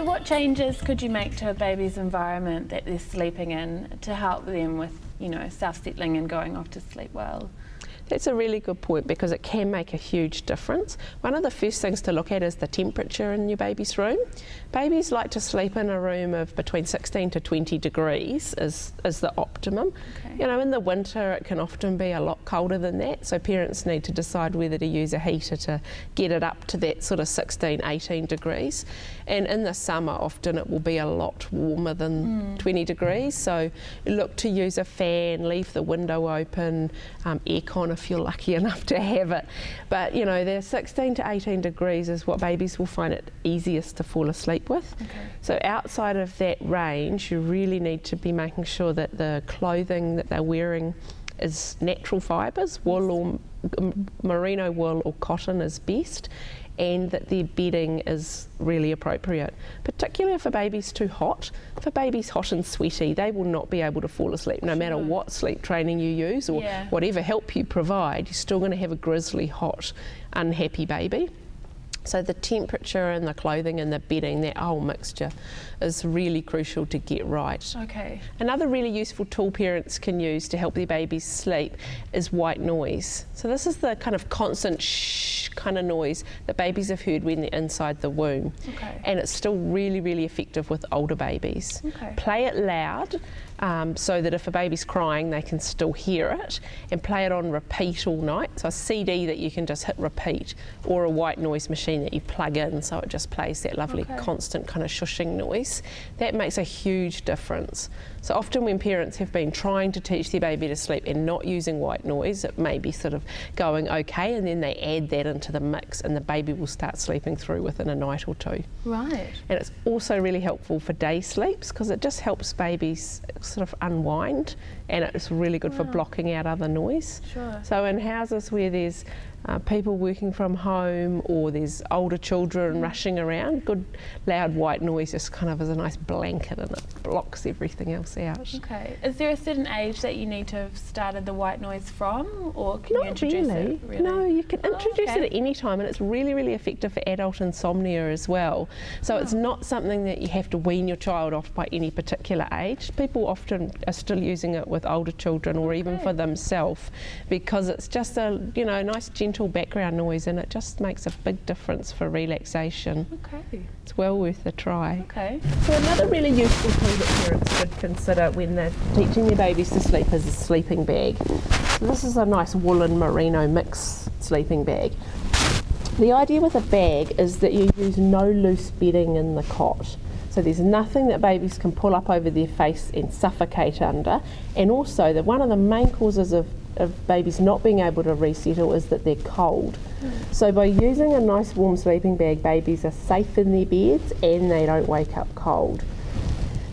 So what changes could you make to a baby's environment that they're sleeping in to help them with, you know, self-settling and going off to sleep well? That's a really good point because it can make a huge difference. One of the first things to look at is the temperature in your baby's room. Babies like to sleep in a room of between 16 to 20 degrees is the optimum. Okay. You know, in the winter it can often be a lot colder than that, so parents need to decide whether to use a heater to get it up to that sort of 16, 18 degrees. And in the summer often it will be a lot warmer than 20 degrees, so look to use a fan, leave the window open, aircon if you're lucky enough to have it. But you know, the 16 to 18 degrees is what babies will find it easiest to fall asleep with. Okay. So outside of that range, you really need to be making sure that the clothing that they're wearing is natural fibres, wool or merino wool or cotton is best, and that their bedding is really appropriate. Particularly if a baby's too hot. If a baby's hot and sweaty, they will not be able to fall asleep no matter what sleep training you use or whatever help you provide. You're still going to have a grizzly, hot, unhappy baby. So the temperature and the clothing and the bedding, that whole mixture is really crucial to get right. Okay. Another really useful tool parents can use to help their babies sleep is white noise. So this is the kind of constant shh kind of noise that babies have heard when they're inside the womb. Okay. And it's still really, really effective with older babies. Okay. Play it loud. So that if a baby's crying they can still hear it, and play it on repeat all night. So a CD that you can just hit repeat, or a white noise machine that you plug in so it just plays that lovely constant kind of shushing noise. That makes a huge difference. So often when parents have been trying to teach their baby to sleep and not using white noise, it may be sort of going okay, and then they add that into the mix and the baby will start sleeping through within a night or two. Right. And it's also really helpful for day sleeps because it just helps babies sort of unwind, and it's really good for blocking out other noise. Sure. So in houses where there's people working from home or there's older children rushing around, good loud white noise just kind of is a nice blanket and it blocks everything else out. Okay. Is there a certain age that you need to have started the white noise from, or can you introduce it? Really? No, you can introduce it at any time, and it's really, really effective for adult insomnia as well. So it's not something that you have to wean your child off by any particular age. People often are still using it with older children or even for themselves because it's just a nice gentle background noise, and it just makes a big difference for relaxation. Okay. It's well worth a try. Okay. So another really useful tool that parents should consider when they're teaching their babies to sleep is a sleeping bag. So this is a nice woolen merino mix sleeping bag. The idea with a bag is that you use no loose bedding in the cot. So there's nothing that babies can pull up over their face and suffocate under. And also one of the main causes of babies not being able to resettle is that they're cold. So by using a nice warm sleeping bag, babies are safe in their beds and they don't wake up cold.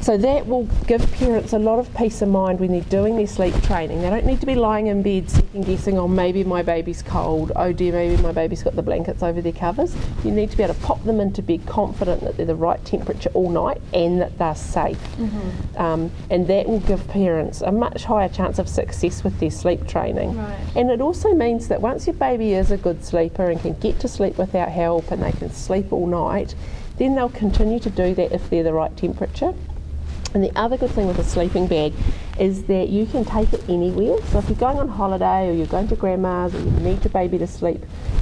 So that will give parents a lot of peace of mind when they're doing their sleep training. They don't need to be lying in bed second guessing, oh maybe my baby's cold, oh dear maybe my baby's got the blankets over their covers. You need to be able to pop them into bed confident that they're the right temperature all night and that they're safe. And that will give parents a much higher chance of success with their sleep training. Right. And it also means that once your baby is a good sleeper and can get to sleep without help and they can sleep all night, then they'll continue to do that if they're the right temperature. And the other good thing with a sleeping bag is that you can take it anywhere. So if you're going on holiday or you're going to grandma's or you need your baby to sleep,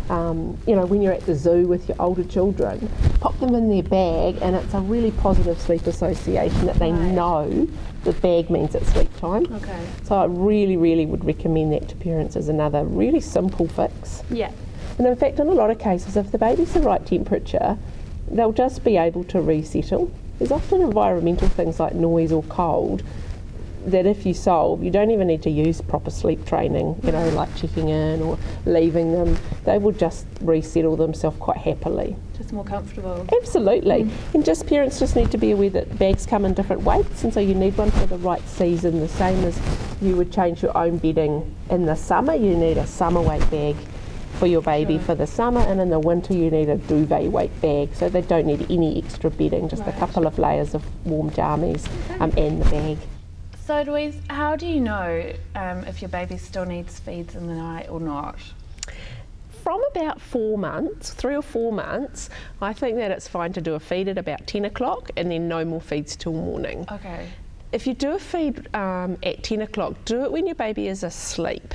when you're at the zoo with your older children, pop them in their bag, and it's a really positive sleep association that they know the bag means it's sleep time. Okay. So I really, really would recommend that to parents as another really simple fix. Yeah. And in fact, in a lot of cases, if the baby's the right temperature, they'll just be able to resettle. There's often environmental things like noise or cold that if you solve, you don't even need to use proper sleep training, like checking in or leaving them. They will just resettle themselves quite happily. Just more comfortable. Absolutely. And parents just need to be aware that bags come in different weights, and so you need one for the right season, the same as you would change your own bedding in the summer. You need a summer weight bag for your baby for the summer, and in the winter you need a duvet weight bag, so they don't need any extra bedding, just a couple of layers of warm jammies and the bag. So Louise, how do you know if your baby still needs feeds in the night or not? from about 4 months, 3 or 4 months, I think that it's fine to do a feed at about 10 o'clock and then no more feeds till morning. Okay. If you do a feed at 10 o'clock, do it when your baby is asleep,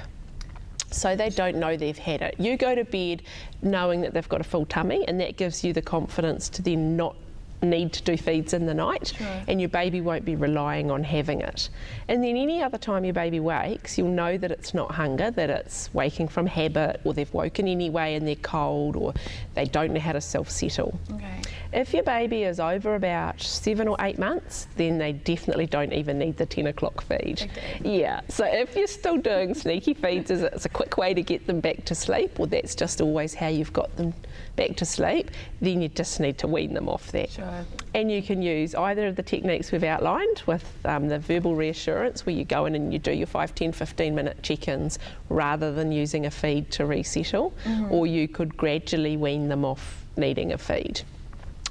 so they don't know they've had it. You go to bed knowing that they've got a full tummy, and that gives you the confidence to then not need to do feeds in the night, and your baby won't be relying on having it. And then any other time your baby wakes, you'll know that it's not hunger, that it's waking from habit, or they've woken anyway and they're cold, or they don't know how to self-settle. Okay. If your baby is over about 7 or 8 months, then they definitely don't even need the 10 o'clock feed. Okay. Yeah, so if you're still doing sneaky feeds, it's a quick way to get them back to sleep, or that's just always how you've got them back to sleep, then you just need to wean them off that. Sure. And you can use either of the techniques we've outlined with the verbal reassurance, where you go in and you do your 5, 10, 15-minute check-ins rather than using a feed to resettle, or you could gradually wean them off needing a feed.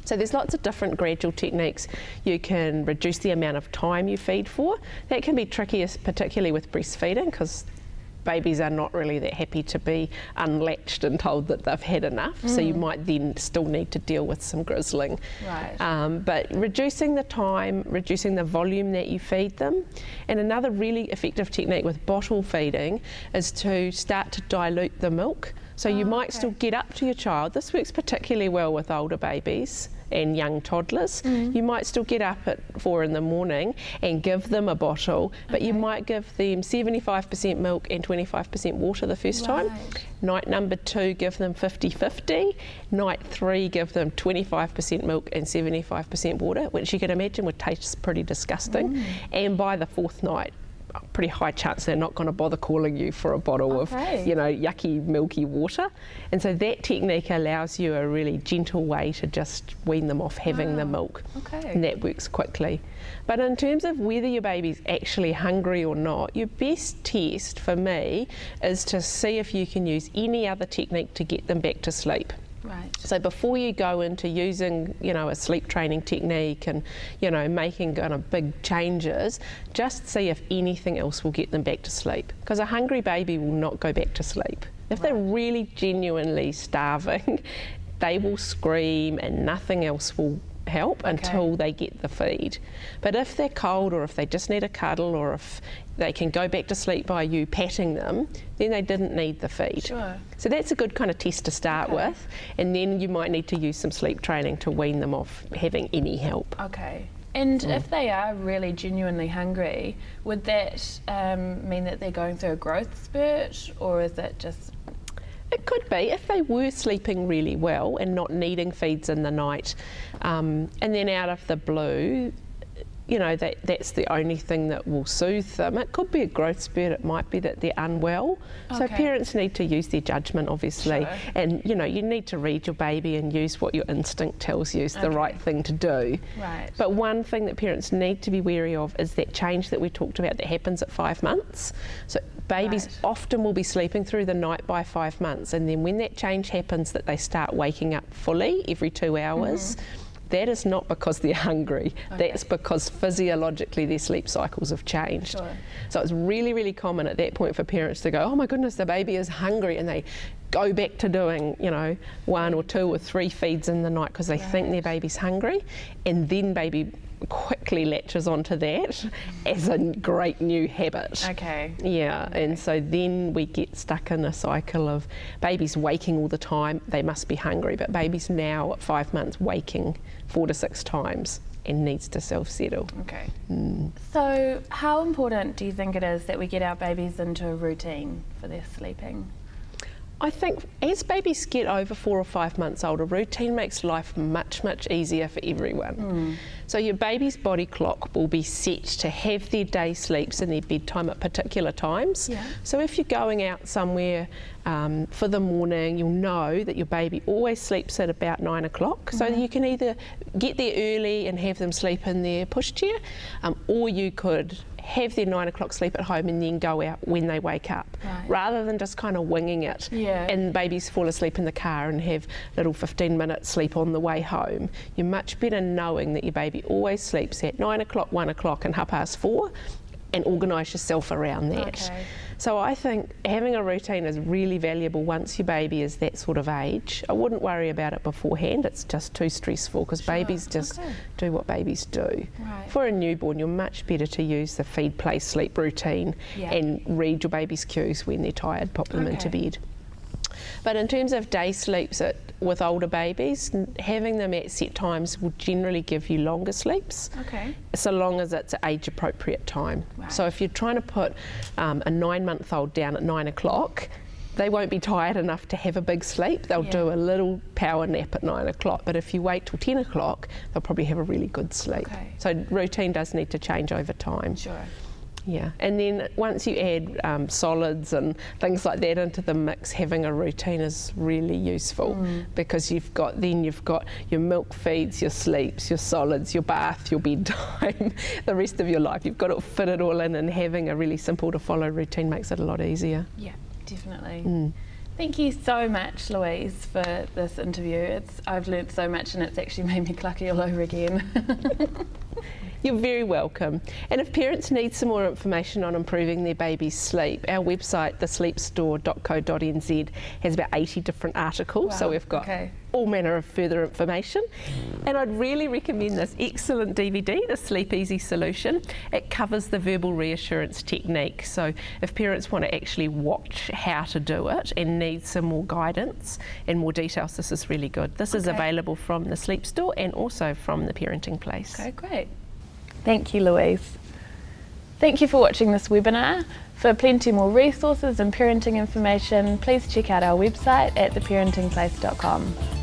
So there's lots of different gradual techniques. You can reduce the amount of time you feed for. That can be trickiest, particularly with breastfeeding, because babies are not really that happy to be unlatched and told that they've had enough, so you might then still need to deal with some grizzling. Right. But reducing the time, reducing the volume that you feed them, and another really effective technique with bottle feeding is to start to dilute the milk. So you might still get up to your child. This works particularly well with older babies and young toddlers. You might still get up at 4 in the morning and give them a bottle, but you might give them 75% milk and 25% water the first time. Night number 2, give them 50-50. Night 3, give them 25% milk and 75% water, which you can imagine would taste pretty disgusting. And by the 4th night, pretty high chance they're not going to bother calling you for a bottle of, you know, yucky, milky water. And so that technique allows you a really gentle way to just wean them off having the milk. And that works quickly. But in terms of whether your baby's actually hungry or not, your best test for me is to see if you can use any other technique to get them back to sleep. Right. So before you go into using, you know, a sleep training technique and, you know, making kind of big changes, just see if anything else will get them back to sleep. Because a hungry baby will not go back to sleep. If they're really genuinely starving, they will scream and nothing else will help until they get the feed. But if they're cold, or if they just need a cuddle, or if they can go back to sleep by you patting them, then they didn't need the feed. So that's a good kind of test to start with, and then you might need to use some sleep training to wean them off having any help. And if they are really genuinely hungry, would that mean that they're going through a growth spurt, or is it just... It could be, if they were sleeping really well and not needing feeds in the night, and then out of the blue, you know, that's the only thing that will soothe them. It could be a growth spurt, it might be that they're unwell. So parents need to use their judgment, obviously, and, you know, you need to read your baby and use what your instinct tells you is the right thing to do. But one thing that parents need to be wary of is that change that we talked about that happens at 5 months. So babies often will be sleeping through the night by 5 months, and then when that change happens, that they start waking up fully every 2 hours, that is not because they're hungry. That's because physiologically their sleep cycles have changed. So it's really, really common at that point for parents to go, oh my goodness, the baby is hungry, and they go back to doing, you know, 1 or 2 or 3 feeds in the night because they think their baby's hungry, and then baby quickly latches onto that as a great new habit. And so then we get stuck in a cycle of babies waking all the time, they must be hungry, but babies now at 5 months waking 4 to 6 times and needs to self-settle. So how important do you think it is that we get our babies into a routine for their sleeping? I think as babies get over 4 or 5 months old, a routine makes life much, much easier for everyone. So your baby's body clock will be set to have their day sleeps and their bedtime at particular times. So if you're going out somewhere for the morning, you'll know that your baby always sleeps at about 9 o'clock. So you can either get there early and have them sleep in their pushchair, or you could have their 9 o'clock sleep at home and then go out when they wake up, rather than just kind of winging it. And babies fall asleep in the car and have little 15-minute sleep on the way home. You're much better knowing that your baby always sleeps at 9 o'clock, 1 o'clock and 4:30, and organise yourself around that. Okay. So I think having a routine is really valuable once your baby is that sort of age. I wouldn't worry about it beforehand, it's just too stressful because babies just do what babies do. Right. For a newborn, you're much better to use the feed, play, sleep routine and read your baby's cues when they're tired, pop them into bed. But in terms of day sleeps with older babies, having them at set times will generally give you longer sleeps, so long as it's age appropriate time. Right. So if you're trying to put a 9-month-old down at 9 o'clock, they won't be tired enough to have a big sleep. They'll do a little power nap at 9 o'clock, but if you wait till 10 o'clock, they'll probably have a really good sleep. So routine does need to change over time. Sure. Yeah, and then once you add solids and things like that into the mix, having a routine is really useful because you've got your milk feeds, your sleeps, your solids, your bath, your bedtime, the rest of your life. You've got to fit it all in, and having a really simple to follow routine makes it a lot easier. Yeah, definitely. Thank you so much, Louise, for this interview. I've learnt so much and it's actually made me clucky all over again. You're very welcome. And if parents need some more information on improving their baby's sleep, our website, thesleepstore.co.nz, has about 80 different articles, so we've got all manner of further information. And I'd really recommend this excellent DVD, The Sleep Easy Solution. It covers the verbal reassurance technique, so if parents want to actually watch how to do it and need some more guidance and more details, this is really good. This is available from the Sleep Store and also from the Parenting Place. Okay, great. Thank you, Louise. Thank you for watching this webinar. For plenty more resources and parenting information, please check out our website at theparentingplace.com.